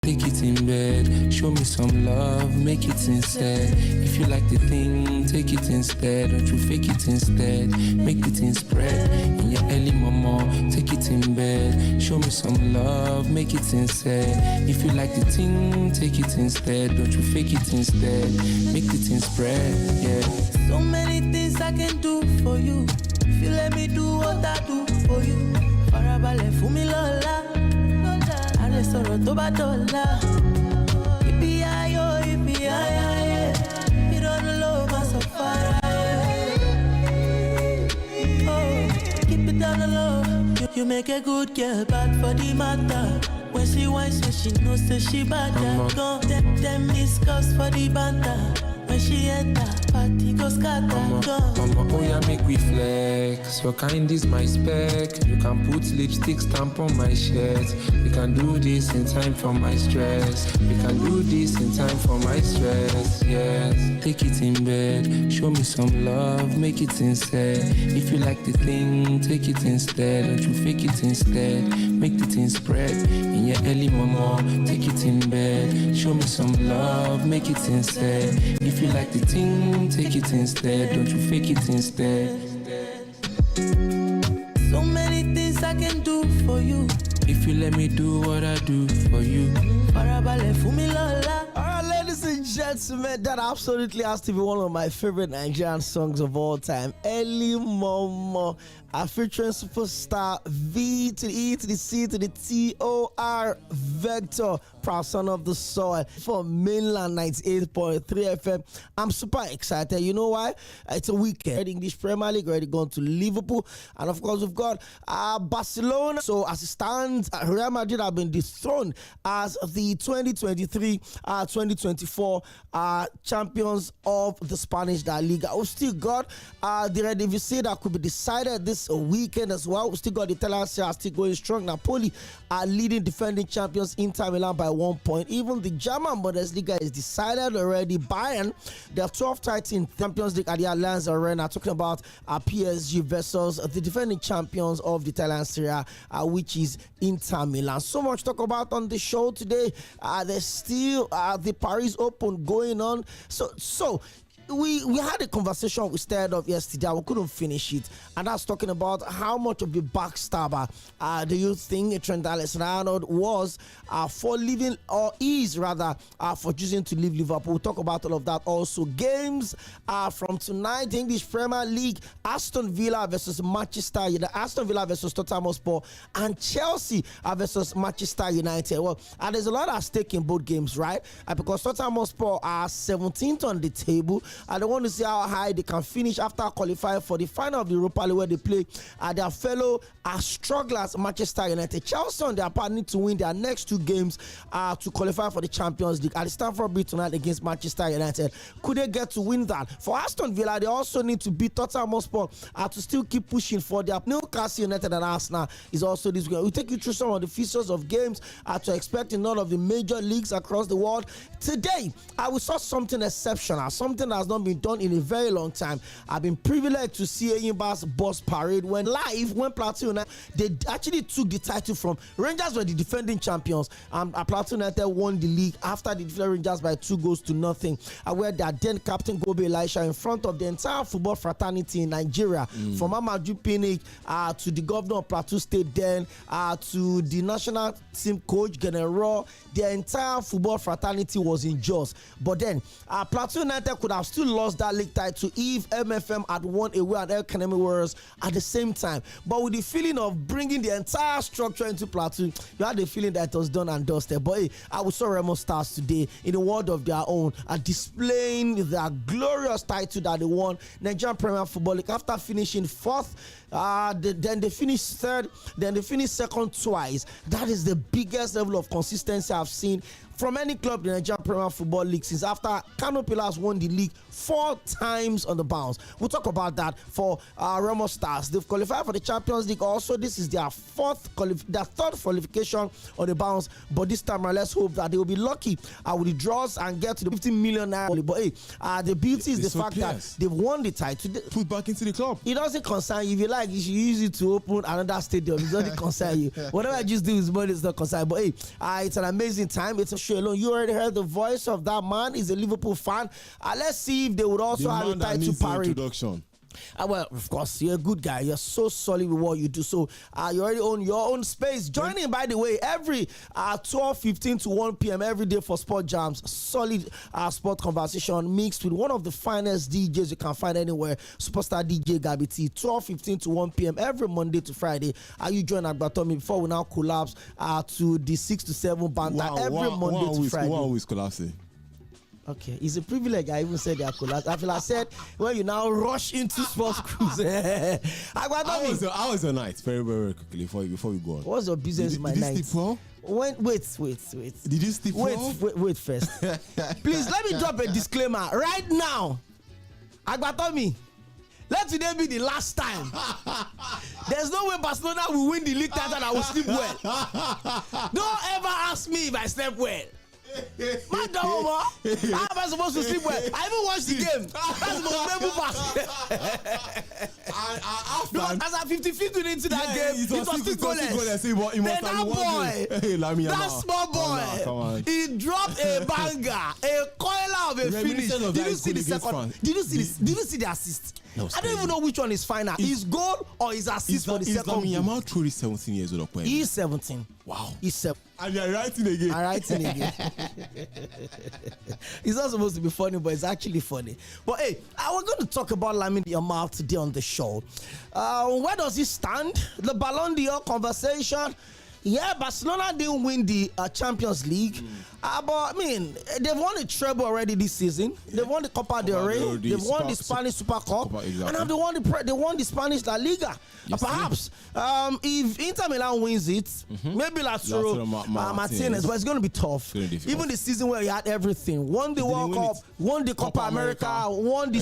Take it in bed, show me some love, make it sincere. If you like the thing, take it instead. Don't you fake it instead, make the thing spread. In your early mama, take it in bed, show me some love, make it sincere. If you like the thing, take it instead. Don't you fake it instead, make the thing spread, yeah. So many things I can do for you. If you let me do what I do for you. Farabalẹ̀ fún mi lọ́la. Sọ̀rọ̀ tó bá dọ̀la. Ibi ayọ̀, ibi ayé. Ìrọ̀lú ló máa sọ fara. Oh, keep it down low. You make a good girl bad for the matter. When she whines, so she knows that she bad. Gone, them discuss for the banter. When she enter, party goes scatter. Mama, oh yeah, make we flex. Your kind is my spec. You can put lipstick stamp on my shirt. We can do this in time for my stress. We can do this in time for my stress. Yes, take it in bed, show me some love, make it sincere. If you like the thing, take it instead. Don't you fake it instead, make the thing spread. In your early mama, take it in bed, show me some love, make it sincere. If you like the thing, take it instead. Don't you fake it instead. So many things I can do for you. If you let me do what I do for you. Farabalẹ̀ fún mi lọ́la. Alright, ladies and gentlemen, that absolutely has to be one of my favorite Nigerian songs of all time. ɗɪ featuring superstar V to the E to the C to the T-O-R Vector, proud son of the soil for mainland 98.3 FM. I'm super excited. You know why? It's a weekend. English Premier League already gone to Liverpool, and of course we've got Barcelona. So as it stands, Real Madrid have been dethroned as the 2023-2024 champions of the Spanish La Liga. We've still got the Eredivisie that could be decided this weekend as well. We still got the Italian Serie A still going strong. Napoli are leading defending champions Inter Milan by 1 point. Even the German Bundesliga is decided already. Bayern, their 12th title Champions League at the Allianz Arena. Talking about PSG versus the defending champions of the Italian Serie A, which is Inter Milan. So much talk about on the show today. There's still the Paris Open going on. So we had a conversation we started off yesterday. We couldn't finish it, and that's talking about how much of a backstabber do you think Trent Alexander-Arnold was for leaving, or is rather for choosing to leave Liverpool. We'll talk about all of that. Also, games from tonight, the English Premier League: Aston Villa versus Manchester United, Aston Villa versus Tottenham Hotspur, and Chelsea versus Manchester United. Well, there's a lot at stake in both games, right? Because Tottenham Hotspur are 17th on the table. I don't want to see how high they can finish after qualifying for the final of the Europa League, where they play their fellow strugglers Manchester United. Chelsea on their part need to win their next two games to qualify for the Champions League at the Stamford Bridge tonight against Manchester United. Could they get to win that? For Aston Villa, they also need to beat Tottenham Hotspur to still keep pushing for their Newcastle United, and Arsenal is also this week. We'll take you through some of the features of games to expect in all of the major leagues across the world. Today, we saw something exceptional, something that's not been done in a very long time. I've been privileged to see Enyimba's bus parade when Plateau United, they actually took the title from Rangers. Were the defending champions, and Plateau United won the league after the defeated Rangers by 2-0, where their then captain ģobe Elisha, in front of the entire football fraternity in Nigeria, from Amaju Pinnick to the governor of Plateau State, then to the national team coach General, the entire football fraternity was in Jos. But then Plateau United could have still lost that league title if MFM had won away at Academy Warriors at the same time. But with the feeling of bringing the entire structure into Plateau, you had the feeling that it was done and dusted. But I saw Remo Stars today in the world of their own, displaying their glorious title that they won, Nigerian Premier Football League, after finishing fourth. Then they finished third, then they finished second twice. That is the biggest level of consistency I've seen from any club in the Nigerian Premier Football League since after Kano Pillars won the league 4 times on the bounce. We'll talk about that for Remo Stars. They've qualified for the Champions League. Also, this is their third qualification on the bounce. But this time around, let's hope that they will be lucky with the draws and get to the 50 million naira. But hey, the beauty is the fact that they've won the title. Put back into the club. It doesn't concern you. If you like, you should use it to open another stadium. It doesn't concern you. Whatever I just do is money, it's not concerned. But hey, it's an amazing time. It's a show alone. You already heard the voice of that man. He's a Liverpool fan. Let's see if they would also have a title parade. Introduction. Well, of course, you're a good guy. You're so solid with what you do. So you already own your own space. Joining, by the way, every 12:15 to 1 p.m. every day for Sport Jams. Solid sport conversation mixed with one of the finest DJs you can find anywhere. Superstar DJ Gabby T. 12:15 to 1 p.m. every Monday to Friday. You join Agbatomi before we now collapse to the 6 to 7 banter every Monday to Friday. One always collapsing. Okay, it's a privilege. I even said that. I feel I said when you now rush into sports cruise. How was your night? Very, very quickly before we go on. What's your business? My night. Did you sleep well? Wait. Did you sleep well? Wait first. Please let me drop a disclaimer right now. Agbatomi, let today be the last time. There's no way Barcelona will win the league title and I will sleep well. Don't ever ask me if I slept well. How am I supposed to sleep well? I even watched the game. That's the most memorable part. Because as I 50-50 into that game, it was still goalless. That small boy, he dropped a banger, a coiler of a finish. Did you see the second? Did you see the assist? I don't even know which one is final. His goal or his assist for the second goal. Yamal truly 17 years old. He's 17. Wow. He's 7. And you're writing again. I'm writing again. It's not supposed to be funny, but it's actually funny. But hey, we're going to talk about Lamine Yamal today on the show. Where does he stand? The Ballon d'Or conversation. Yeah, Barcelona didn't win the Champions League. But I mean, they've won a treble already this season. Yeah. They've won the Copa del Rey. They've won the Spanish Super Cup. Exactly. And now they won the Spanish La Liga. Yes, perhaps if Inter Milan wins it, maybe Lautaro Martinez, but it's going to be tough. Even the season where he had everything, won the World Cup, won the Copa America, won the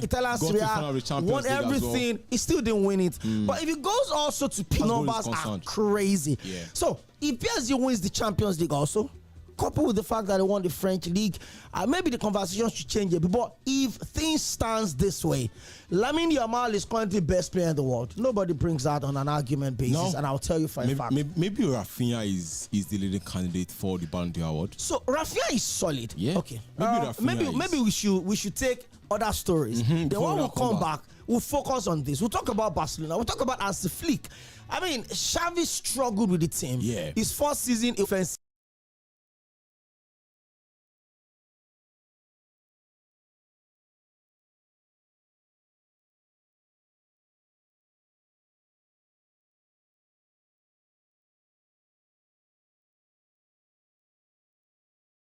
Italian Serie A, won everything. Well. He still didn't win it. But if it goes also to peak numbers are crazy. Yeah. So if PSG wins the Champions League also, coupled with the fact that they won the French league, maybe the conversation should change a bit. But if things stands this way, Lamine Yamal is currently best player in the world. Nobody brings that on an argument basis, and I'll tell you for a fact. Maybe Rafinha is the leading candidate for the Ballon d'Or award. So Rafinha is solid. Yeah. Okay. Maybe we should take other stories. Then when we come back, we'll focus on this. We'll talk about Barcelona. We'll talk about Hansi Flick. I mean, Xavi struggled with the team. Yeah. His first season offensive.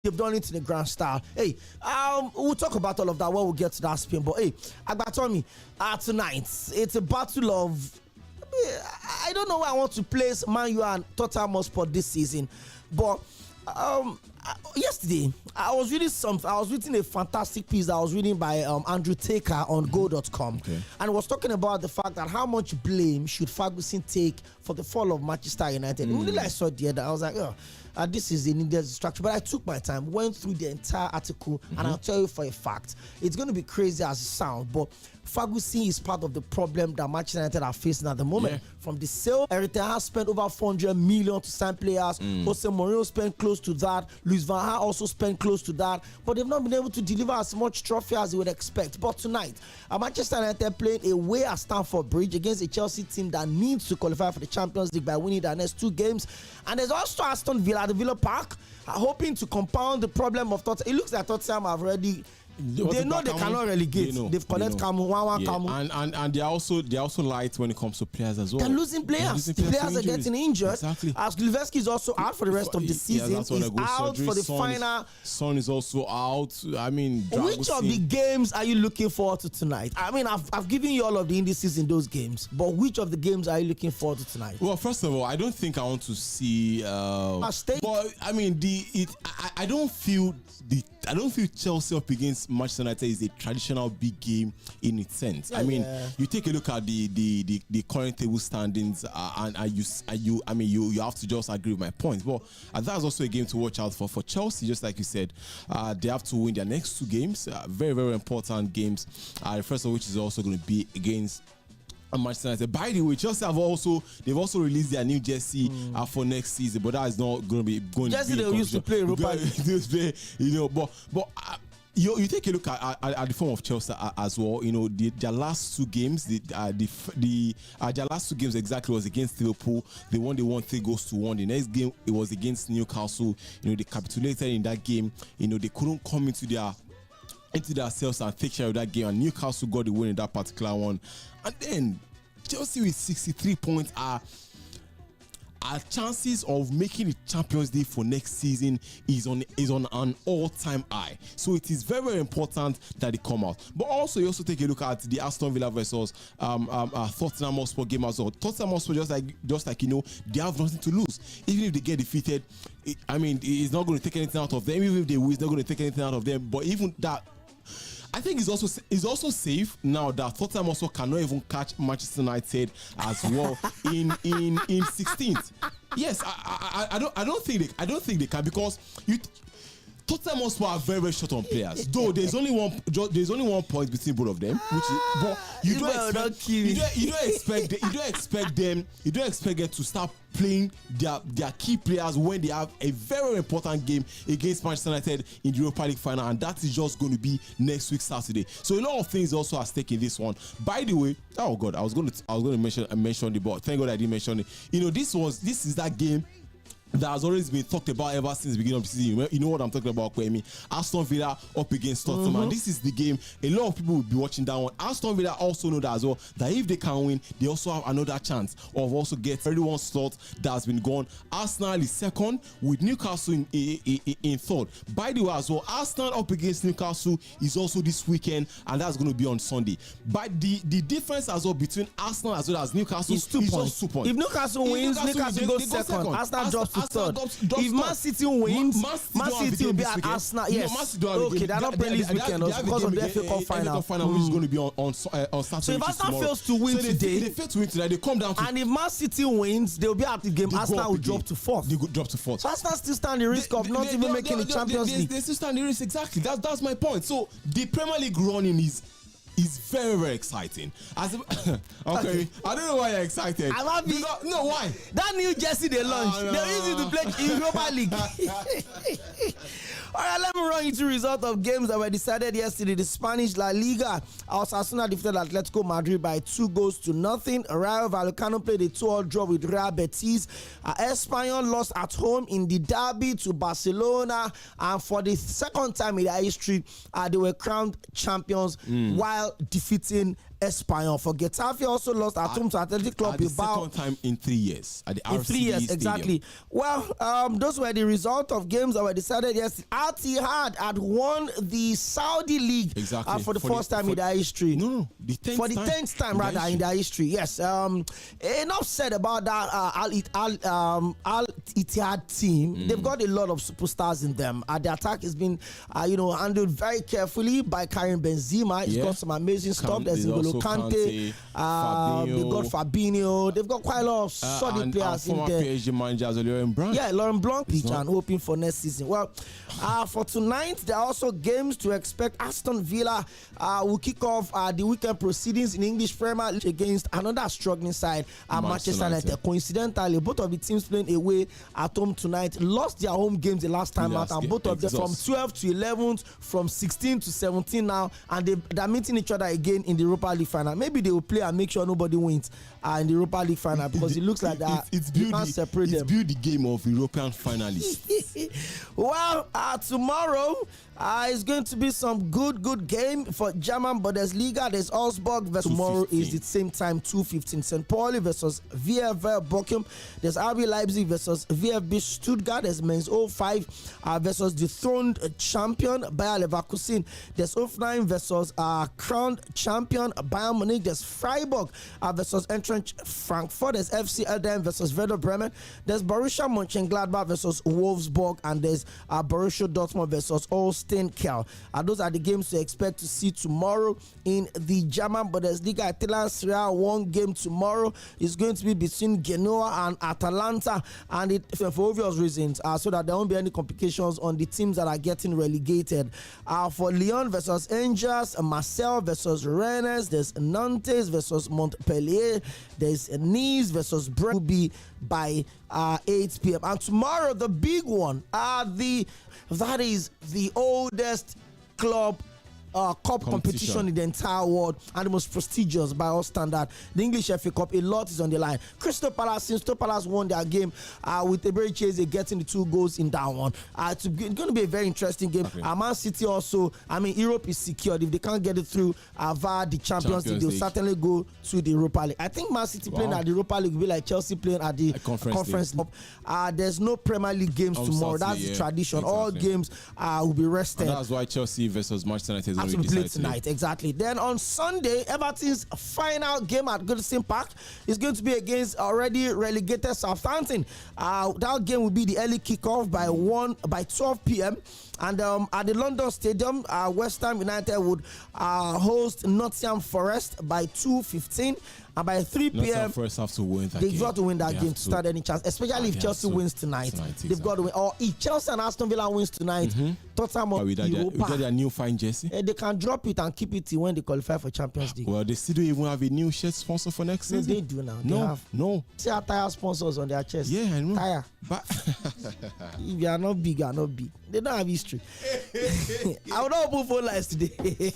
They've done it in the grand style. Hey, we'll talk about all of that when we get to that spin. But hey, Agbatomi, tonight it's a battle of. I don't know where I want to place Man U and Tottenham Hotspur this season, but yesterday I was reading a fantastic piece that I was reading by Andrew Taker on Go.com, and it was talking about the fact that how much blame should Ferguson take for the fall of Manchester United. Really, I saw the other, I was like, oh. This is a needed distraction, but I took my time, went through the entire article, and I'll tell you for a fact, it's going to be crazy as it sounds, but Ferguson is part of the problem that Manchester United are facing at the moment. Yeah. From the sale, Eric Ten Hag spent over 400 million to sign players. Jose Mourinho spent close to that. Luis Van Gaal also spent close to that, but they've not been able to deliver as much trophy as you would expect. But tonight, Manchester United playing away at Stamford Bridge against a Chelsea team that needs to qualify for the Champions League by winning their next 2 games. And there's also Aston Villa at the Villa Park, hoping to compound the problem of Tottenham. It looks like Tottenham have already. They know they cannot relegate. They've collected Camus, 1-1 Camus. And they're also light when it comes to players as well. They're losing players. The players are getting injured. Exactly. Cľiveski is also out for the rest of the season. He's out for the final. Son is also out. I mean, which of the games are you looking forward to tonight? I mean, I've given you all of the indices in those games, but which of the games are you looking forward to tonight? Well, first of all, I don't think I want to see. A stake. But I mean, I don't feel I don't feel Chelsea up against Manchester United is a traditional big game in its sense. I mean, you take a look at the current table standings, and you have to just agree with my point. But that's also a game to watch out for Chelsea. Just like you said, they have to win their next 2 games, very very important games. The first of which is also going to be against Manchester United. By the way, Chelsea they've also released their new jersey for next season, but that is not going to be going. Jersey they used to play Europa League. You take a look at the form of Chelsea as well. Their last 2 games, their last 2 games exactly was against Liverpool. They won 3-1. The next game it was against Newcastle. They capitulated in that game. They couldn't come into themselves and take care of that game, and Newcastle got the win in that particular one. And then Chelsea with 63 points are chances of making the Champions League for next season is on an all-time high. So it is very, very important that they come out. But also you also take a look at the Aston Villa versus Tottenham Hotspur game as well. Tottenham Hotspur just like they have nothing to lose. Even if they get defeated, it's not going to take anything out of them. Even if they win, it's not going to take anything out of them. But even that, I think it's also safe now that Tottenham also cannot even catch Manchester United as well in 16th. Yes, I don't think they can, because Tottenham Hotspur are very, very short on players. Though there's only one point between both of them, which is, but you don't expect them to start playing their key players when they have a very important game against Manchester United in the Europa League final, and that is just going to be next week Saturday. So a lot of things also are at stake in this one. By the way, oh God, I was going to mention the ball. Thank God I didn't mention it. This is that game that has always been talked about ever since the beginning of the season. You know what I'm talking about, Kwemi? Aston Villa up against Tottenham. And this is the game. A lot of people will be watching that one. Aston Villa also know that as well, that if they can win, they also have another chance of also get 31 slots that has been gone. Arsenal is second with Newcastle in third. By the way, as well, Arsenal up against Newcastle is also this weekend, and that's going to be on Sunday. But the difference as well between Arsenal as well as Newcastle is 2 points. 2 points. If Newcastle wins, Newcastle goes second. Arsenal drops to third. If Man City wins, Man City will be at Arsenal. Yes. Okay, they're not playing this weekend because of the FA Cup final. Which is going to be on Saturday. So if Arsenal fails to win today, they fail to win tonight, they come down to. And if Man City wins, they'll be at the game. Arsenal will drop to 4th. They could drop to 4th. So Arsenal still stand the risk of not even making the Champions League. They still stand the risk, exactly. That's my point. So the Premier League running is very, very exciting. Okay, I don't know why you're excited. I'm happy. No, why? That new jersey they launched, they're easy to play in Europa League. All right, let me run you through result of games that were decided yesterday. The Spanish La Liga, Osasuna defeated Atletico Madrid by 2-0. Rayo Vallecano played a 2-2 draw with Real Betis. Espanyol lost at home in the derby to Barcelona, and for the second time in their history, they were crowned champions while defeating Espanyol. For Getafe also lost at home to Athletic Club Bilbao. Second time in 3 years at the RCD 3 years, Stadium. exactly. Well, those were the result of games that were decided yesterday. Al-Ittihad had won the Saudi League for the first time in their history. No, the 10th for the 10th time rather in their history. Yes. Enough said about that Al-Ittihad team. They've got a lot of superstars in them. The attack has been handled very carefully by Karim Benzema. He's got some amazing stuff. There's N'Golo Kante. They've got Fabinho. They've got quite a lot of solid players in there. PSG manager Laurent Blanc. Yeah, Laurent Blanc and hoping for next season. Well, for tonight, there are also games to expect. Aston Villa will kick off the weekend proceedings in English Premier League against another struggling side, Manchester United. Coincidentally, both of the teams playing away at home tonight lost their home games the last time out, and both of them from 12 to 11th, from 16 to 17 now, and they're meeting each other again in the Europa League final. Maybe they will play and make sure nobody wins in the Europa League final, because it looks like that you can't separate them. It's build the game of European finalists. Well, tomorrow is going to be some good game for German Bundesliga. There's Augsburg versus tomorrow is the same time, 2:15. St. Pauli versus VfB Bochum. There's RB Leipzig versus VfB Stuttgart. There's Mainz 05 versus the throned champion Bayer Leverkusen. There's Hoffenheim versus crowned champion Bayern Munich. There's Freiburg versus Eintracht Frankfurt. There's FC Eldheim versus Werder Bremen. There's Borussia Mönchengladbach versus Wolfsburg, and there's Borussia Dortmund versus Holstein Kiel. Those are the games to expect to see tomorrow in the German Bundesliga. Italian Serie A, one game tomorrow is going to be between Genoa and Atalanta, and for obvious reasons, so that there won't be any complications on the teams that are getting relegated. For Lyon versus Angers, Marseille versus Rennes, there's Nantes versus Montpellier, there's Nice versus Brest, will be by 8 p.m. And tomorrow, the big one, that is the oldest club cup competition in the entire world, and the most prestigious by all standard, the English FA Cup. A lot is on the line. Crystal Palace won their game with Eberechi getting the 2 goals in that one. It's going to be a very interesting game. Man City also, Europe is secured. If they can't get it through via the Champions League, they'll certainly go to the Europa League. I think Man City playing at the Europa League will be like Chelsea playing at the Conference League. There's no Premier League games tomorrow. That's the tradition. Exactly. All games will be rested. And that's why Chelsea versus Manchester United is to play tonight. Exactly. Then on Sunday, Everton's final game at Goodison Park is going to be against already relegated Southampton. That game will be the early kickoff by 12 p.m. And at the London Stadium, West Ham United would host Nottingham Forest by 2:15. And by 3 p.m., Forest have to win that they've got to win that game to start any chance, especially if Chelsea wins tonight. They've got to win. Or if Chelsea and Aston Villa wins tonight, Tottenham we got their new fine jersey. They can drop it and keep it till when they qualify for Champions League. Well, they still don't even have a new shirt sponsor for next season. They do now. No. See our tire sponsors on their chest. Yeah, I know. Tire. But if you are not big, you are not big. They don't have history. I will not open phone lines today.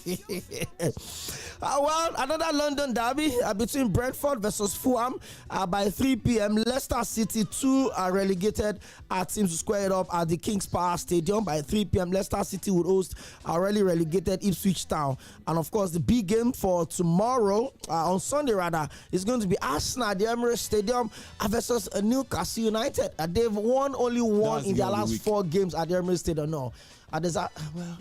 Well, another London derby between Brentford versus Fulham by 3 p.m. Leicester City, 2 relegated teams to square it up at the King's Power Stadium by 3 p.m. Leicester City would host already relegated Ipswich Town. And of course, the big game for tomorrow, on Sunday rather, is going to be Arsenal at the Emirates Stadium versus Newcastle United. They've won only one in their last 4 games at the Emirates Stadium. No. There's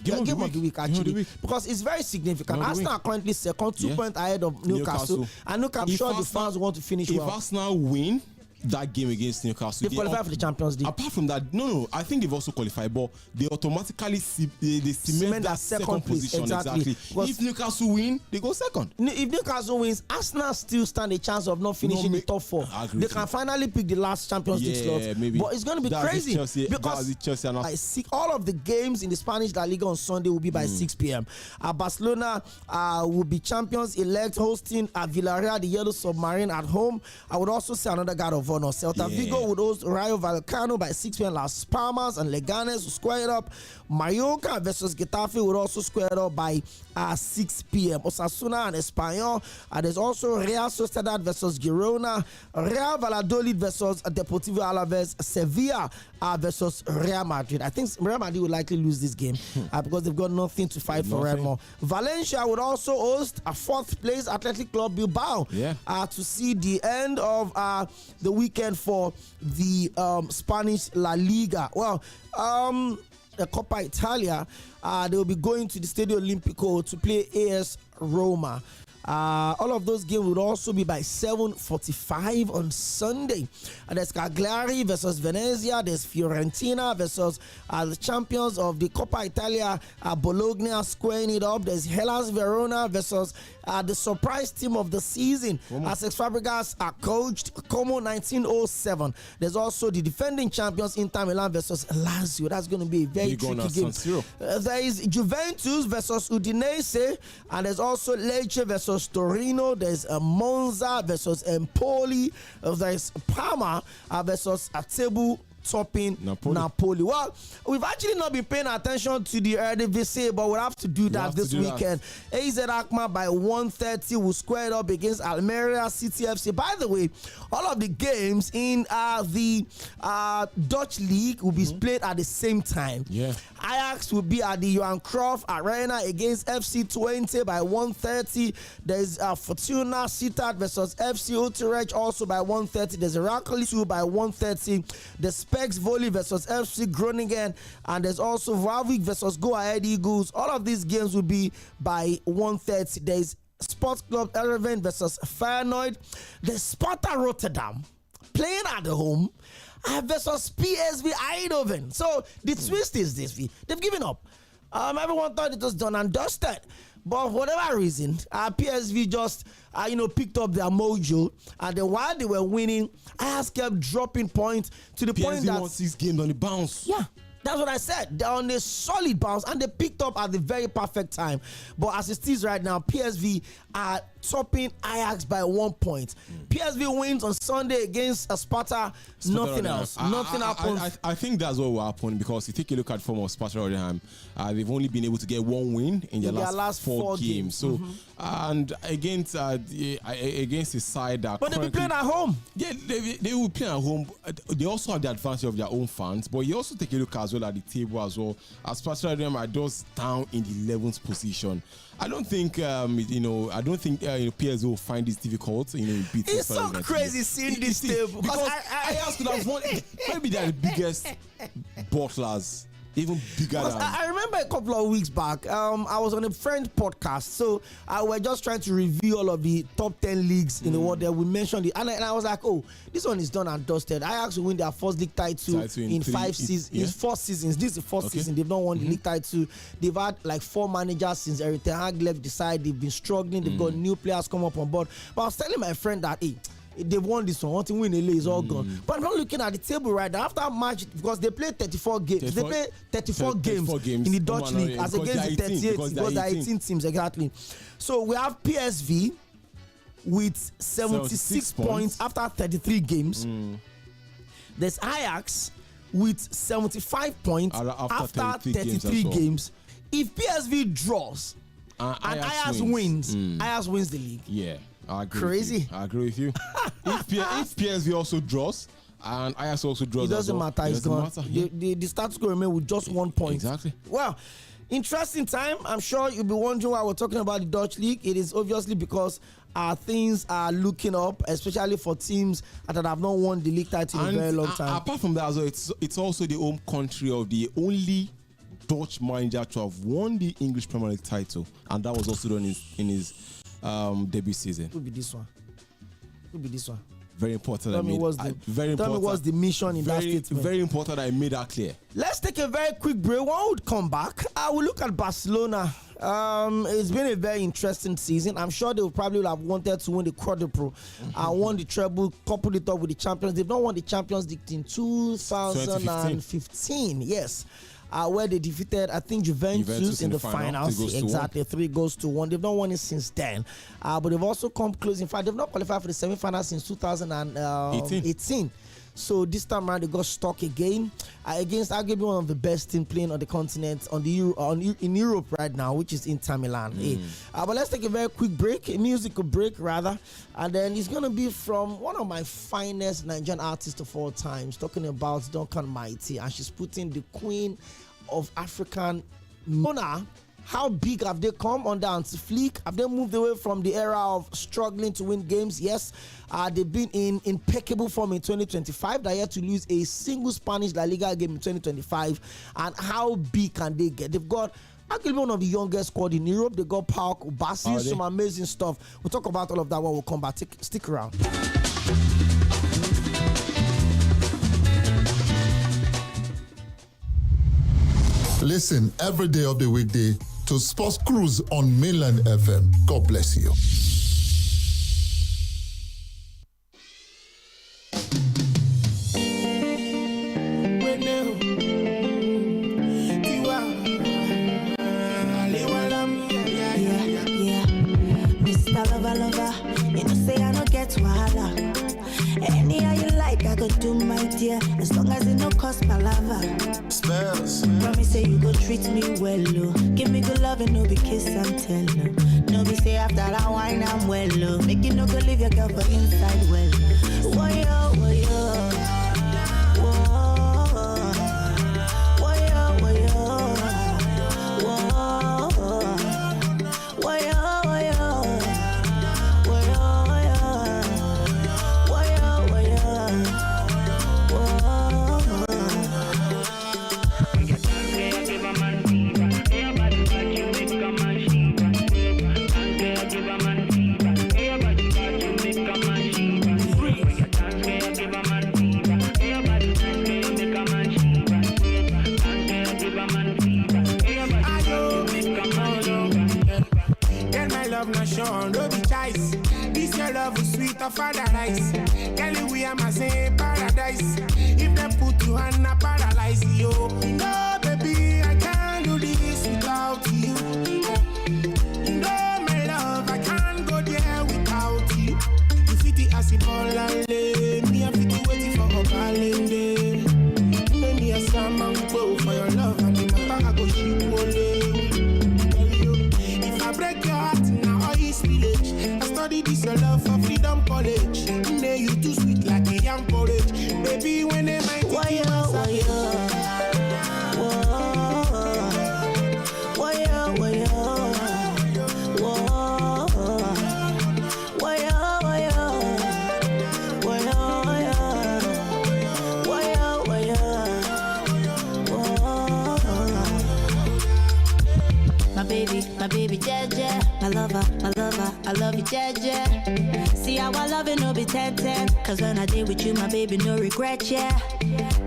game of the week actually, because it's very significant. Arsenal are currently second, 2 points ahead of Newcastle. And look, I'm sure the fans want to finish well. If Arsenal win that game against Newcastle, they qualify for the Champions League. Apart from that, no, I think they've also qualified, but they automatically cement that second position. Exactly. If Newcastle win, they go second. If Newcastle wins, Arsenal still stand a chance of not finishing the top 4. They can finally pick the last Champions League slot. Maybe. But it's going to be crazy because Chelsea all of the games in the Spanish La Liga on Sunday will be by 6 p.m. Barcelona will be champions elect, hosting Villarreal, the Yellow Submarine, at home. I would also say another God of honor. Celta Vigo would host Rayo Vallecano by 6 p.m. Las Palmas and Leganes will square it up. Mallorca versus Getafe would also square it up by 6 p.m. Osasuna and Espanyol. There's also Real Sociedad versus Girona, Real Valladolid versus Deportivo Alaves, Sevilla versus Real Madrid. I think Real Madrid will likely lose this game because they've got nothing to fight for anymore. Valencia would also host a 4th place Athletic Club Bilbao to see the end of the weekend for the Spanish La Liga. Well, the Coppa Italia, they will be going to the Stadio Olimpico to play AS Roma. All of those games would also be by 7:45 on Sunday. There's Cagliari versus Venezia. There's Fiorentina versus the champions of the Coppa Italia, Bologna, squaring it up. There's Hellas Verona versus the surprise team of the season, Cesc Fabregas coached Como 1907. There's also the defending champions Inter Milan versus Lazio. That's going to be a very tricky game. There is Juventus versus Udinese, and there's also Lecce versus Torino. There's Monza versus Empoli. There's Parma versus Atebu topping Napoli. Well, we've actually not been paying attention to the Eredivisie, but we'll have to do that this weekend. AZ Alkmaar by 1:30 will square it up against Almeria City FC. By the way, all of the games in the Dutch League will be played at the same time. Ajax will be at the Johan Cruyff Arena against FC Twente by 1:30. There's Fortuna Sittard versus FC Utrecht also by 1:30. There's Heracles 2 by 1:30. There's Specs Volley versus FC Groningen, and there's also Warwick versus Go Ahead Eagles. All of these games will be by 1:30. There's Sports Club Erevan versus Feyenoord. The Sparta Rotterdam playing at the home versus PSV Eindhoven. So the twist is this: they've given up. Everyone thought it was done and dusted, but for whatever reason, PSV just picked up their mojo, and then while they were winning, Ajax kept dropping points to the point that PSV won 6 games on the bounce. Yeah. That's what I said. They're on a solid bounce, and they picked up at the very perfect time. But as it is right now, PSV are topping Ajax by 1 point. PSV wins on Sunday against Sparta. Nothing else. Nothing happens. I think that's what will happen, because if you take a look at the form of Sparta Rotterdam, they've only been able to get 1 win in their last 4 games. So, and against a side that. But they'll be playing at home. Yeah, they will play at home. They also have the advantage of their own fans, but you also take a look as well at the table as well. As Sparta Rotterdam are just down in the 11th position. I don't think PSV will find this difficult. Beating. It's so crazy seeing this table, because I could have won. Maybe they're the biggest butlers. Even bigger than. I remember a couple of weeks back, I was on a friend podcast, so we're just trying to review all of the top 10 leagues in the world. There we mentioned it, and I was like, oh, this one is done and dusted. Ajax will win their first league title in 4 seasons. This is the fourth season they've not won the league title. They've had like 4 managers since Erik ten Hag left the side. They've been struggling. They've got new players come up on board. But I was telling my friend that, hey, they've won this one. One thing win is all gone. But I'm not looking at the table right now. After March, because they played 34 games. They played 34 games in the Dutch league as against the 38 because there are 18 teams exactly. So we have PSV with 76 points after 33 games. There's Ajax with 75 points after 33 games. If PSV draws and Ajax wins, Ajax wins the league. Yeah. I agree Crazy. I agree with you. if PSV also draws and Ajax also draws, it doesn't matter. It's gone. The status quo remain with just 1 point. Exactly. Well, interesting time. I'm sure you'll be wondering why we're talking about the Dutch league. It is obviously because things are looking up, especially for teams that have not won the league title in a very long time. Apart from that, as well, it's also the home country of the only Dutch manager to have won the English Premier League title, and that was also done in his debut season. Who be this one? Very important. Tell me what's the mission in that statement. Very important. I made that clear. Let's take a very quick break. When we come back, I will look at Barcelona. It's been a very interesting season. I'm sure they will probably have wanted to win the quadruple and won the treble, coupled it up with the champions. They've not won the Champions League in 2015. Yes. Where they defeated, I think, Juventus in the finals. Exactly, 3-1. They've not won it since then. But they've also come close. In fact, they've not qualified for the semi-finals since 2018. So this time around, they got stuck again against arguably one of the best teams playing on the continent, in Europe right now, which is Inter Milan. But let's take a very quick break, a musical break rather, and then it's gonna be from one of my finest Nigerian artists of all times, talking about Duncan Mighty, and she's putting the queen of African Mona. How big have they come under anti-fleek? Have they moved away from the era of struggling to win games? Yes. They've been in impeccable form in 2025. They're yet to lose a single Spanish La Liga game in 2025. And how big can they get? They've got arguably one of the youngest squad in Europe. They got Paul Kubasi, some amazing stuff. We'll talk about all of that when we come back. Stick around. Listen every day of the weekday to Sports Cruise on Mainland FM. God bless you. Mr. Lover, you know say I don't get wahala. Anyhow you like, I go do my dear, as long as it no cost palava. Spells. Promise say you go treat me well, oh. Give me good love and no be kiss and tell, no. No be say after that wine I'm well, oh. Make you no go leave your girl for inside well. Woyo, woyo. love is sweet of paradise. Girl, we are my same paradise. If they put you on a paralyze you. No, baby, I can't do this without you. No, my love, I can't go there without you. You fit the acid ball and lay. Me, I fit the waiting for a calendar. Me a salmon go for your love and the matter I go ship if I break your heart now all is village. I study this your love for freedom college. Nay, you too sweet like a young porridge. Baby, when they might take you my baby Jeje, my lover, I love you Jeje. See how I love it, no be 10-10. Cause when I did with you, my baby, no regret, yeah.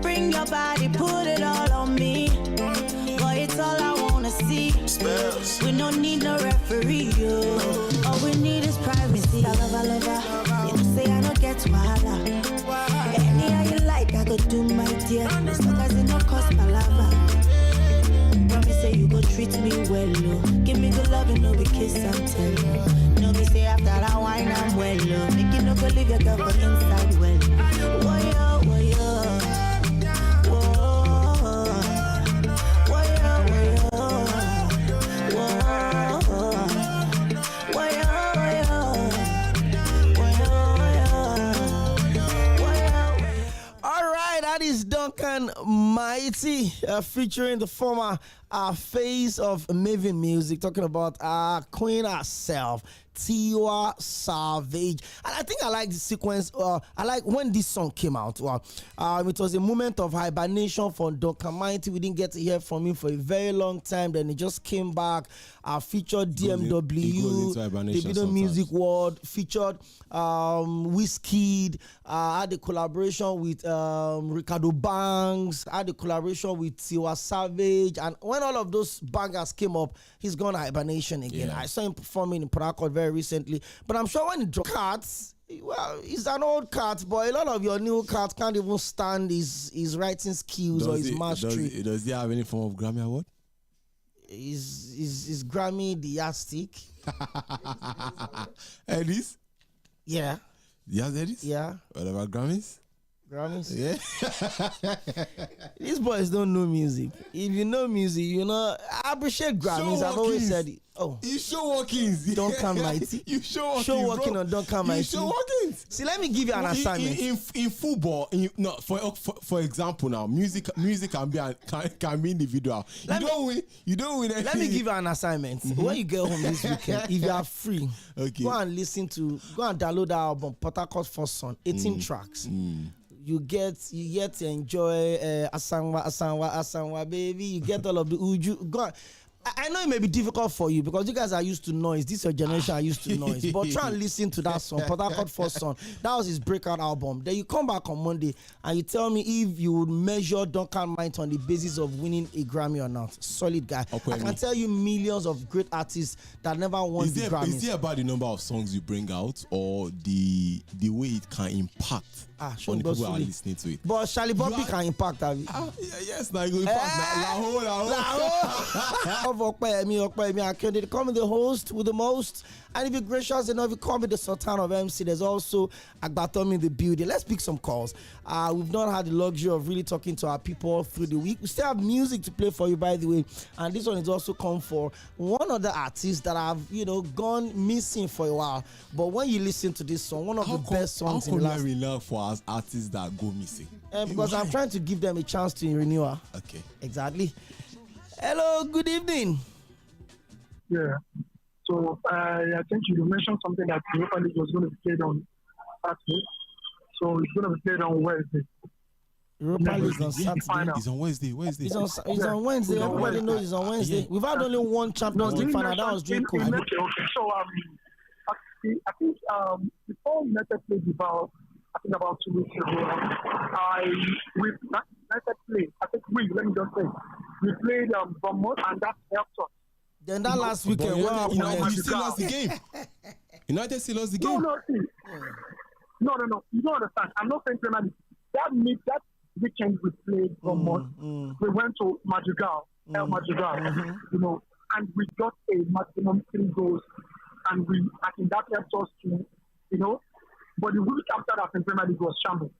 Bring your body, put it all on me. Boy, it's all I wanna see. Spells. We don't need no referee, yo. All we need is privacy. I love her. You know, say I don't get wahala. Any how you like, I go do my dear. As long as it no cost my lover. Promise say you go treat me well, oh. Give me good love and no be kiss and tell. No be say after that wine I'm well, oh. Make you no go leave your girl for inside well. Woyo, woyo. Duncan Mighty featuring the former face of Maven Music, talking about our queen herself, Tiwa Savage. And I think I like the sequence. I like when this song came out. It was a moment of hibernation for Duncan Mighty. We didn't get to hear from him for a very long time. Then he just came back. Featured DMW, the video music world. Featured Wizkid. Had a collaboration with Ricardo Banks. Had a collaboration with Tiwa Savage. And when all of those bangers came up, he's gone hibernation again. Yeah. I saw him performing in Port Harcourt very recently. But I'm sure when he dropped Cards, well, he's an old cat, but a lot of your new cats can't even stand his writing skills or his mastery. Does he have any form of Grammy award? Is Grammy the yardstick? Edis? Yeah. Yes, Edis? Yeah. What about Grammys? Grammys? Yeah. These boys don't know music. If you know music, you know, I appreciate Grammys. I've always said it. Oh, you C쏘ᴜᴜᴜᴜ. Duncan Mighty. You C쏘ᴜᴜᴜᴜ, C쏘ᴜᴜᴜᴜ on Duncan Mighty. You C쏘ᴜᴜᴜᴜ. See, let me give you an assignment. In football, for example, now music can be individual. You don't win anything. Let me give you an assignment. When you get home this weekend, if you are free, okay, go and download that album, Port Harcourt First Son, 18 tracks. You get to enjoy Asanwa, baby. You get all of the Uju. Go on. I know it may be difficult for you because you guys are used to noise. This your generation are used to noise. But try and listen to that song, Port Harcourt First Son. That was his breakout album. Then you come back on Monday and you tell me if you would measure Duncan Mighty on the basis of winning a Grammy or not. Solid guy. Okay, I can tell you millions of great artists that never won the Grammys. Is it about the number of songs you bring out or the way it can impact on the people who are listening to it? But Charlie Bobby can impact that. Yes, now you impact. I can call me the host with the most. And if you're gracious enough, you call me the Sultan of MC. There's also Agbatomi in the building. Let's pick some calls. We've not had the luxury of really talking to our people through the week. We still have music to play for you, by the way. And this one is also come for one of the artists that have, gone missing for a while. But when you listen to this song, one of the best songs in the last... How come you love for us artists that go missing? Because I'm trying to give them a chance to renew. Okay. Exactly. Hello, good evening. Yeah. So I think you mentioned something that the Europa League was going to be played on Saturday. So it's going to be played on Wednesday. Europa League on Saturday. It's on Wednesday. It's on Wednesday. Everybody knows it's on Wednesday. Yeah. We've had only one Champions League final. That was during COVID. Okay. So I think before United played about 2 weeks ago, we played Bournemouth and that helped us. Then that last weekend, you still lost the game. United still lost the game. No. No. You don't understand. I'm not saying Premier League. That weekend we played we went to Madrigal, El Madrigal, and we got a maximum 3 goals, and I think that helped us to, but the week after that in Premier League was shambles.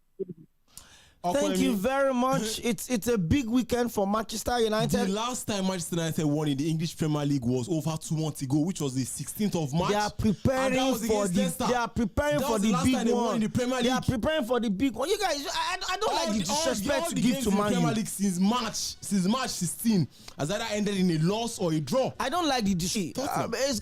Thank you very much. It's a big weekend for Manchester United. The last time Manchester United won in the English Premier League was over 2 months ago, which was the 16th of March. They are preparing for the big one. They are preparing for the big one. You guys, I don't like the disrespect to give to Man U. Premier League since March 16 has either ended in a loss or a draw. I don't like the disrespect.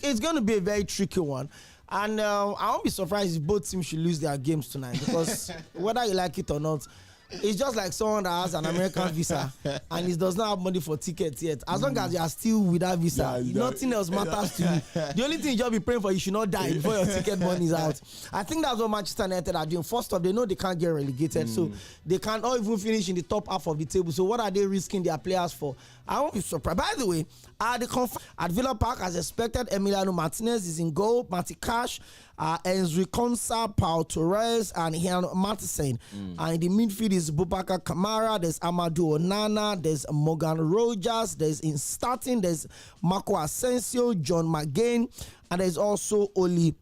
It's going to be a very tricky one. And I won't be surprised if both teams should lose their games tonight, because whether you like it or not, it's just like someone that has an American visa and he does not have money for tickets yet. As long as you are still with that visa, nothing else matters to you. The only thing you just be praying for, you should not die before your ticket money is out. I think that's what Manchester United are doing. First off, they know they can't get relegated, so they can't even finish in the top half of the table. So what are they risking their players for? I won't be surprised. By the way, at Villa Park, as expected, Emiliano Martinez is in goal. Matty Cash, Enzo Konsa, Paul Torres, and Ian Matheson. And in the midfield is Boubacar Kamara, there's Amadou Onana, there's Morgan Rogers, there's in starting, there's Marco Asensio, John McGinn, and there's also Oli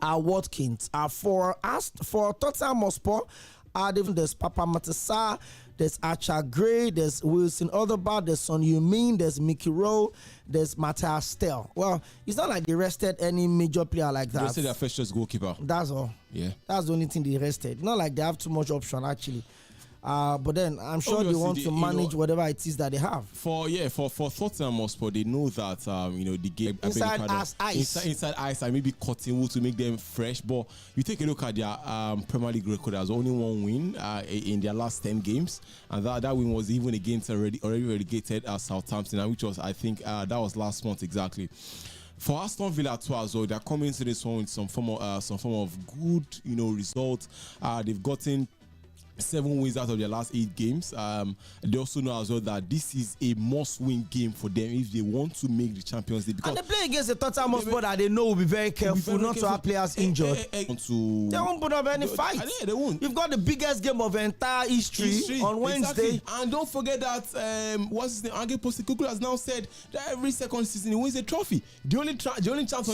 Watkins. For Tottenham Hotspur, there's Papa Matassa, there's Archer Gray, there's Wilson Odegaard, there's Son Heung-min, there's Mickey Rowe, there's Matthias Stell. Well, it's not like they rested any major player like that. They rested their first choice goalkeeper. That's all. Yeah. That's the only thing they rested. Not like they have too much option, actually. But then I'm sure they want to manage whatever it is that they have. For Tottenham Hotspur, they know that the game inside ice. Inside ice and maybe cutting wood to make them fresh. But you take a look at their Premier League record. There's only 1 win in their last 10 games, and that win was even against already relegated Southampton, which was, I think, that was last month exactly. For Aston Villa too as well, they're coming to this one with some form of good result. They've gotten 7 wins out of their last 8 games. They also know as well that this is a must-win game for them if they want to make the Champions League. And they play against the Tottenham Hotspur that they know will be very careful not to have players injured. They won't put up any fight. They won't. You've got the biggest game of entire history on Wednesday. Exactly. And don't forget that what's his name? Alige Postecoglou has now said that every second season he wins a trophy. The only chance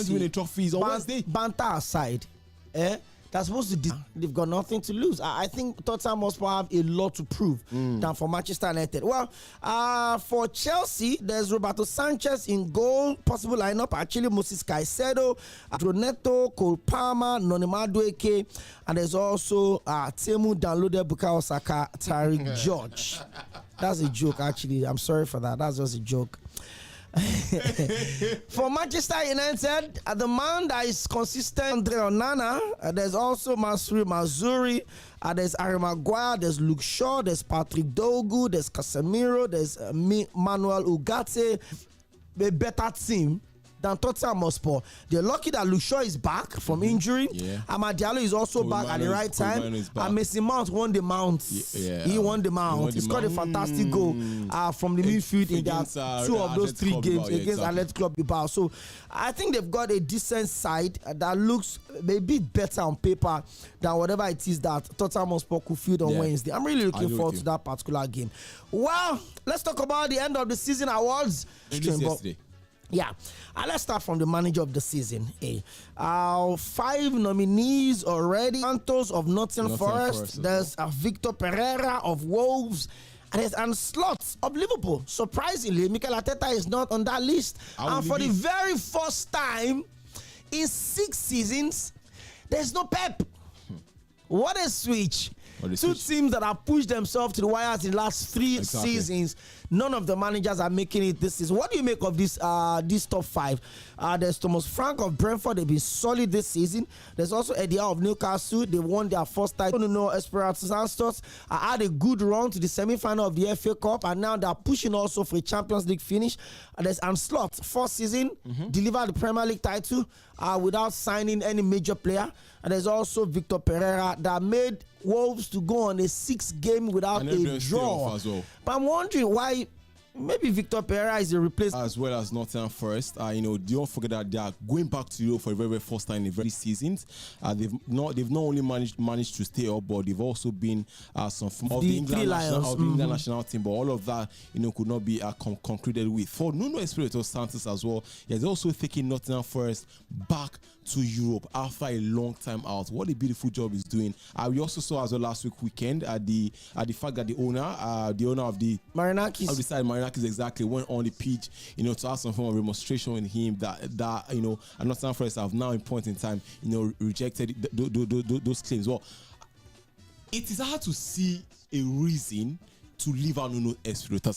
to win a trophy is on Wednesday. Banter aside, they're supposed to. They've got nothing to lose. I think Tottenham must have a lot to prove than for Manchester United. Well, for Chelsea, there's Roberto Sanchez in goal. Possible lineup actually: Moses Caicedo, Neto, Cole Palmer, Noni Madueke, and there's also Temu Danlode, Bukayo Saka, Tariq George. That's a joke, actually. I'm sorry for that. That's just a joke. For Manchester United, the man that is consistent, Andre Onana. There's also Masuri Mazuri. There's Harry Maguire. There's Luke Shaw. There's Patrick Dogu. There's Casemiro. There's Manuel Ugarte. A better team than Tottenham Hotspur. They're lucky that Luke Shaw is back from injury. Amad Diallo is also back at the right time. And Mason Mount won the Mount. He won the Mount. He scored a fantastic goal from the midfield in their 2 of those 3 games against Athletic Bilbao. So I think they've got a decent side that looks a bit better on paper than whatever it is that Tottenham Hotspur could field on Wednesday. I'm really looking forward to that particular game. Well, let's talk about the end of the season awards. Yeah, let's start from the manager of the season. 5 nominees already. Santos of Nottingham Forest. There's Victor Pereira of Wolves. And there's Slot of Liverpool. Surprisingly, Mikel Arteta is not on that list. And for the very first time in 6 seasons, there's no Pep. What a switch. 2 teams that have pushed themselves to the wires in the last 3 seasons. None of the managers are making it this season. What do you make of this top 5? There's Thomas Frank of Brentford. They've been solid this season. There's also Eddie Howe of Newcastle. They won their first title. Esperanto Santos had a good run to the semi-final of the FA Cup, and now they're pushing also for a Champions League finish. There's Slot, 4th season, delivered the Premier League title without signing any major player. And there's also Victor Pereira that made Wolves to go on a 6 game without a draw. But I'm wondering why Maybe Victor Pereira is a replacement. As well as Nottingham Forest. Don't forget that they are going back to Europe for the very, very first time in very seasons. They've not only managed to stay up, but they've also been some form of the England national team. But all of that, could not be concluded with. For Nuno Espirito Santos as well, he has also taken Nottingham Forest back to Europe after a long time out. What a beautiful job he's doing. We also saw as well last weekend at the fact that the owner of the Marinakis of the side, Marinakis exactly, went on the pitch, to have some form of demonstration in him that and Nottingham Forest have now in point in time, rejected those claims. Well, it is hard to see a reason to leave out Nuno Espirito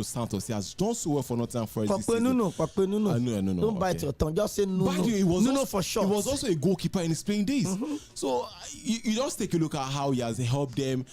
Santos. He has done so well for Nottingham Forest this season. No. Don't bite your tongue. Just say Nuno. By the way, Nuno for sure. He was also a goalkeeper in his playing days. So you just take a look at how he has helped them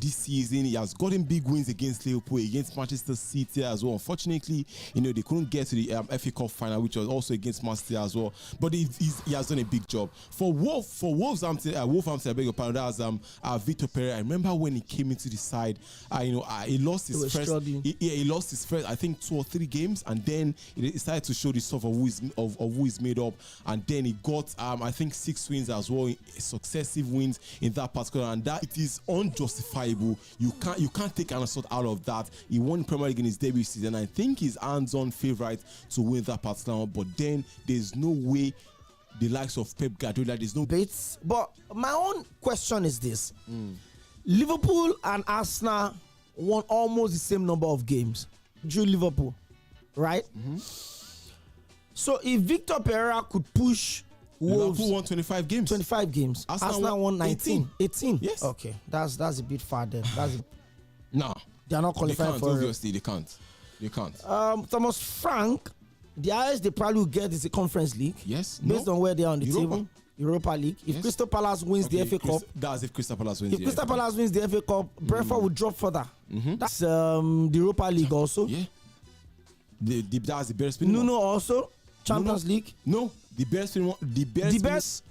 this season. He has gotten big wins against Liverpool, against Manchester City as well. Unfortunately, they couldn't get to the FA Cup final, which was also against Man City as well. But he has done a big job. For Wolverhampton, I beg your pardon, that was Victor Pereira. I remember when he came into the side, he lost his first. He lost his first, I think, 2 or 3 games, and then he started to show the stuff of who is made up. And then he got, I think, 6 wins as well, successive wins in that particular, and that it is unjustifiable. You can't take an assault out of that. He won Premier League in his debut season. I think he's hands-on favourite to win that particular one, but then there's no way the likes of Pep Guardiola, there's no debates. But my own question is this. Liverpool and Arsenal won almost the same number of games. Drew Liverpool, right? So if Victor Pereira could push Wolves, Liverpool won 25 games. 25 games. Arsenal won 19. 18. Yes. Okay, that's a bit far then. No. They are not qualified for it. Obviously, they can't. Thomas Frank, the highest they probably will get is the Conference League. Yes. Based on where they are on the table. Europa League. If Crystal Palace wins the FA Cup, that's if Crystal Palace wins. If Crystal Palace wins the FA Cup, Brentford will drop further. That's the Europa League also. Yeah. That's the best. Nuno also Champions League. No, the best.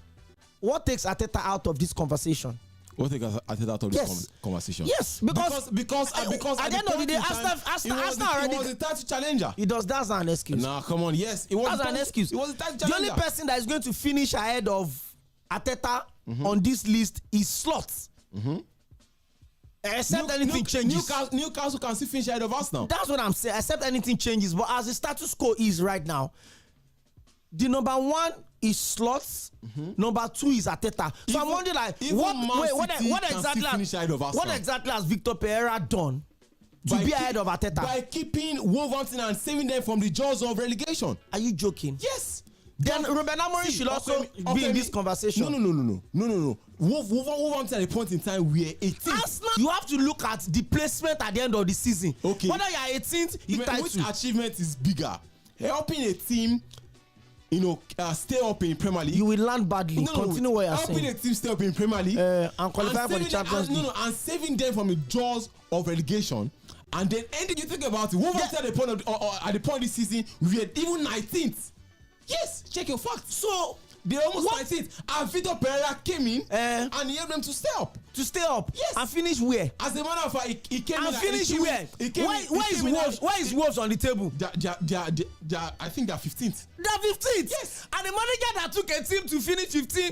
What takes Arteta out of this conversation? What takes Arteta out of this conversation? Yes, because at the end of the day, Arsenal already was a title challenger. That's not an excuse. Nah, come on. Yes, it was. That's an excuse. It was a title the challenger. only person that is going to finish ahead of Arteta on this list is Slot. Except anything changes. Newcastle can still finish ahead of us now. That's what I'm saying. Except anything changes. But as the status quo is right now, the number 1 is Slots. Number 2 is Arteta. So I'm wondering, like, what exactly has Victor Pereira done to be ahead of Arteta? By keeping Wolverhampton and saving them from the jaws of relegation. Are you joking? Yes. Then Ruben Amorim should also be in this conversation. No. Wolverhampton at a point in time we are 18th. Arsenal, you have to look at the placement at the end of the season. Okay. Whether you are 18th, which achievement is bigger? Helping a team, stay up in Premier League. You will land badly. Continue what you are saying. Helping a team stay up in Premier League and qualify for the Champions League. And saving them from the jaws of relegation. And then ending, you think about it. Wolverhampton at the point of the season, we are even 19th. Yes, check your facts. So they almost 19th. And Victor Pereira came in and he helped them to stay up. Yes. And finish where? As a matter of fact, he came in. And finish where? Where is Wolves on the table? I think they're 15th. They're 15th? Yes. And the manager that took a team to finish 15th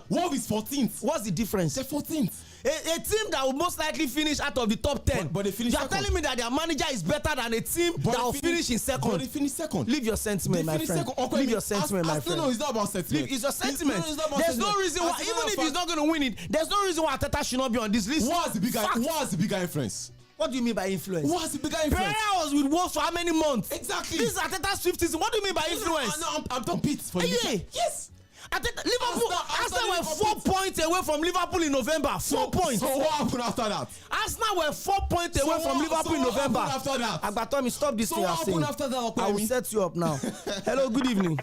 Wolves is 14th. What's the difference? They're 14th. A team that will most likely finish out of the top 10. But they finished second. You are telling me that their manager is better than a team that will finish in second. But they finished second. Leave your sentiment, my friend. Leave your sentiment, my friend. No, it's not about sentiment. It's your sentiment. There's no reason why, even if he's not going to win it, there's no reason why Arteta should not be on this list. What's the bigger influence? What do you mean by influence? What's the bigger influence? Pereira was with Wolves for how many months? Exactly. This is Arteta's 5th season. What do you mean by influence? No, I'm done Pete for you. Yes. Arsenal were 4 points away from Liverpool in November. 4 points. So what happened after that? Arsenal were 4 points away from Liverpool in November. After that? Agbatami, stop this thing. So what happened after that? I will set you up now. Hello, good evening.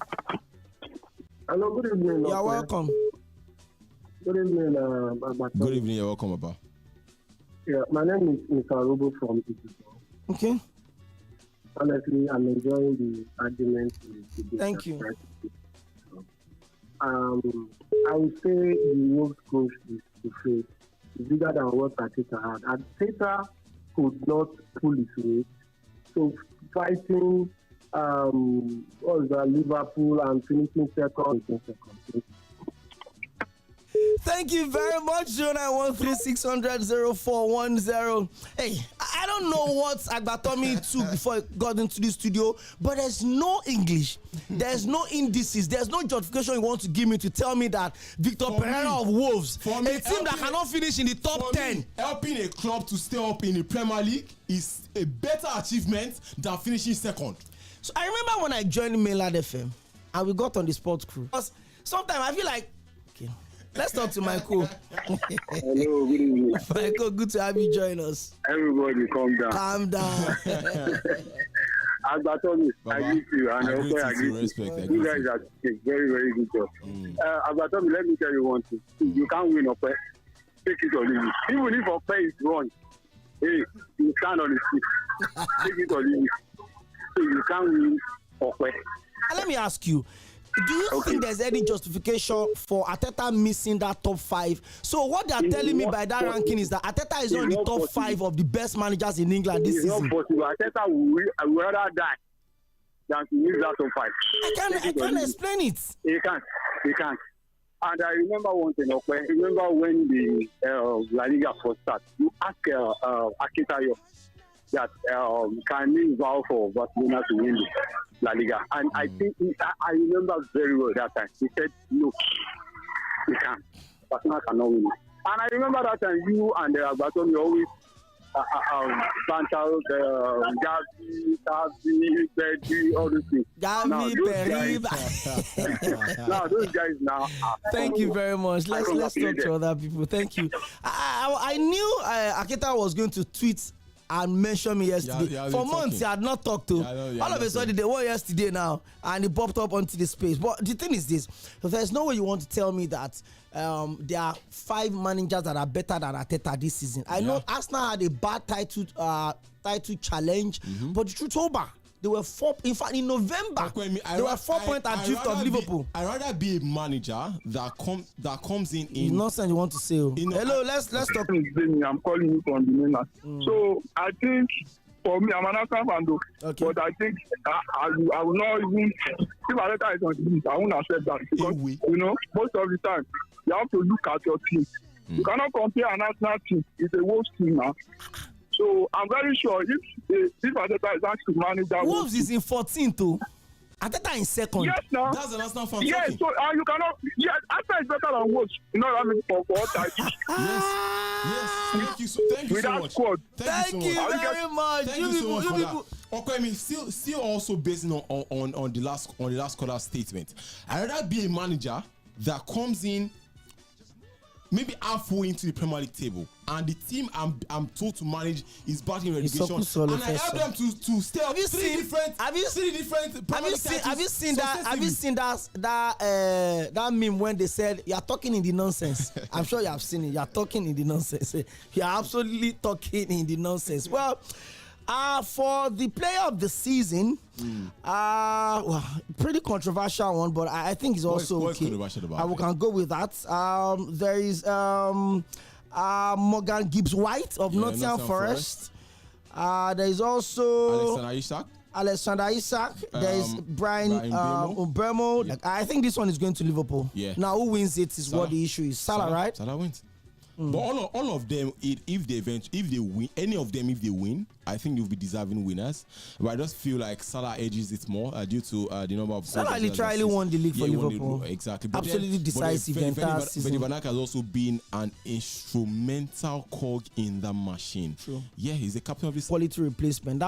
Hello, good evening. You are welcome. Good evening, Agbatami. Good evening, you're welcome, Abba. Yeah, my name is Mr. Robo from Ibuso. Okay. Honestly, I'm enjoying the argument. Thank you. I would say the Wolves coach is bigger than what Arteta had. Arteta could not pull his weight to fighting Liverpool and finishing second. Thank you very much, 0913-600-0410. Hey, I don't know what Agbatomi took before he got into the studio, but there's no English, there's no indices, there's no justification you want to give me to tell me that Victor Pereira of Wolves, a team that cannot finish in the top 10. Helping a club to stay up in the Premier League is a better achievement than finishing second. So I remember when I joined Mainland FM and we got on the sports crew. Because sometimes I feel like, okay, let's talk to Michael. Hello, good evening. Michael, good to have you join us. Everybody calm down. Calm down. Agbatomi, I greet you, and also I greet you. You guys are a very, very good job. Agbatomi, let me tell you one thing. You can't win Ope. Take it or leave it. Even if Ope is wrong, hey, you stand on his feet. Take it or leave it. So you can't win Ope. Let me ask you, do you think there's any justification for Arteta missing that top 5? So what they are telling me by that ranking is that Arteta is on the top 5 of the best managers in England this season. It's not possible. Arteta will rather die than to miss that top 5. I can't explain it. He can't. And I remember one thing, okay? Remember when the La Liga first started, you ask Akitayo that can he vow for Barcelona to win La Liga? And I think I remember very well that time. He said, no, he can't. Barcelona cannot win it. And I remember that time you and Batomi always banter Gavi, Pedri, all these things. Gavi, Pedri. Now those guys now. Thank you very much. Let's talk to other people. Thank you. I knew Akita was going to tweet and mention me yesterday. For months, he had not talked to. All of a sudden, they were yesterday now, and he popped up onto the space. But the thing is this: there's no way you want to tell me that there are 5 managers that are better than Arteta this season. I know Arsenal had a bad title challenge, but the truth over. They were 4. In fact, in November, they were 4 points adrift of Liverpool. I'd rather be a manager that comes in. Nonsense you want to say. Hello, let's talk. I'm calling you from the mainland. So I think for me, I'm an Arsenal fan though. Okay. But I think I will not even if Arteta is on the list, I won't accept that because most of the time you have to look at your team. You cannot compare an Arsenal team with a Wolves team now. So I'm very sure if Arteta is asked to manage that Wolves is in 14th too. Arteta in 2nd. Yes, now. That's an Arsenal fan. Yes, so you cannot. Yes, Arteta is better than Wolves. You know what I mean for all time. Yes. Thank you so much. Squad. Thank you very much. Thank you so much for that. Okay, I mean, still also based on the last quarter statement. I'd rather be a manager that comes in maybe halfway into the Premier League table, and the team I'm told to manage is battling relegation, and I help them to stay up. Have you seen that meme when they said you are talking in the nonsense? I'm sure you have seen it. You are talking in the nonsense. You are absolutely talking in the nonsense. Well, for the player of the season, pretty controversial one, but I think it's also okay. We can go with that. There is Morgan Gibbs-White of Nottingham Forest. There is also Alexander Isak. There is Brian Mbeumo. I think this one is going to Liverpool. Yeah. Now, who wins it is Salah. What the issue is. Salah, right? Salah wins. But all of them, if they win, any of them, if they win, I think they'll be deserving winners. But I just feel like Salah edges it more due to the number of. Salah literally won the league for Liverpool. Exactly. Absolutely decisive the entire season. But Van Dijk has also been an instrumental cog in the machine. True. Yeah, he's the captain of this quality replacement.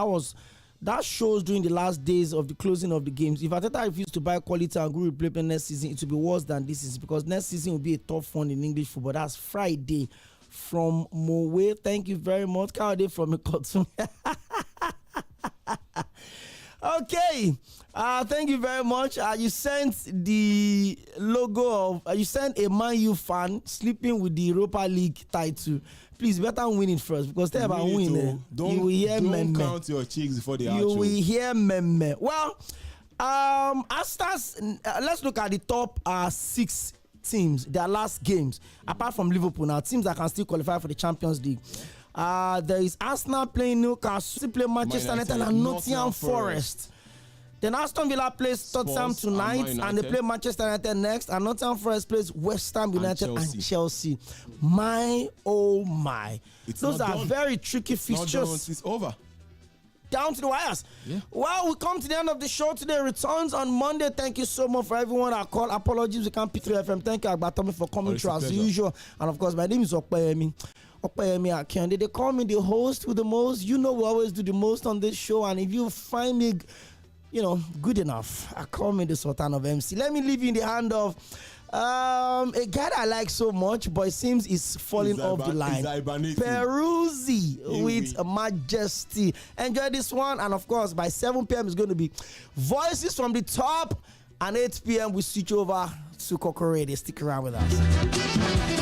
That shows during the last days of the closing of the games. If Arteta refused to buy quality and good replacement next season, it will be worse than this season because next season will be a tough one in English football. That's Friday from Mowe. Thank you very much. Kawade from Ikotum. Okay. Thank you very much. You sent the logo of you sent a Man U fan sleeping with the Europa League title. Please better win it first because they ever win. Don't count your cheeks before the outro. You will hear meme. Well, let's look at the top 6 teams, their last games, apart from Liverpool now, teams that can still qualify for the Champions League. There is Arsenal playing Newcastle, play Manchester United and Nottingham Forest. Then Aston Villa plays Tottenham tonight, and they play Manchester United next. And Nottingham Forest plays West Ham United and Chelsea. My oh my! Those are very tricky fixtures. It's over. Down to the wires. Yeah. Well, we come to the end of the show today. Returns on Monday. Thank you so much for everyone that called. Apologies, we can't P3 FM. Thank you, Agbatomi, for coming through as usual. And of course, my name is Okoyemi Akande. They call me the host with the most. You know, we always do the most on this show. And if you find me, good enough, I call me the Sultan of MC. Let me leave you in the hand of a guy that I like so much, but it seems he's falling off the line. Peruzzi with Majesty. Enjoy this one, and of course, by 7 p.m. it's going to be Voices from the Top, and 8 p.m. we switch over to Coco Radio. Stick around with us.